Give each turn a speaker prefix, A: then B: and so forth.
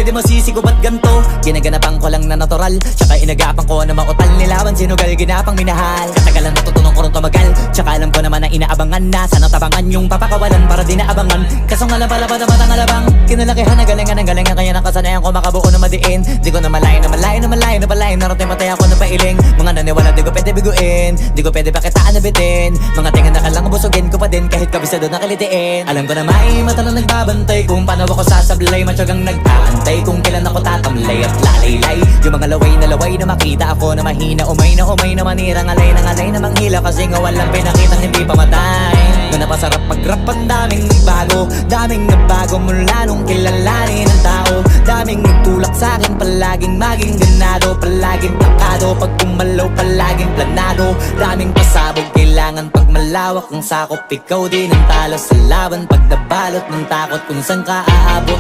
A: pwede masisiko ba't ganto? Ginaganapan ko lang na natural, tsaka inagapan ko na mautal. Nilawan sinugal, ginapang minahal. Katagalan natutunan ko rin tumagal, tsaka alam ko naman na inaabangan na. Sana tabangan yung papakawalan para di naabangan. Kaso nga lang pala batang alabang, kinalakihan na galingan kaya nakasanayan ko makabuo na madiin. Di ko na malayo na palain. Narating matay ako na pailing. Mga naniwala di ko pwede biguin, di ko pwede pakitaan na bitin. Mga tingan na kalang busugin ko pa din kahit kabisado na kalitiin. Alam ko na may mata na nagbabantay kung paano ako sasablay. Matyagang nag-aantay kung kailan ako tatamlay at lalaylay. Yung mga laway na makita ako na mahina. Umay na manirang alay na manghila. Kasi nga walang pinakitang hindi pamatay. Na napasarap mag-rap ang daming nagbago mula nung kilalanin ang tao. Daming nagtulak sa'kin, palaging maging ganado. Palaging takado, pag kumalaw palaging planado. Daming pasabog, kailangan pag malawak ang sakop. Ikaw din ang talo sa laban, pag nabalot ng takot kung saan ka aabot.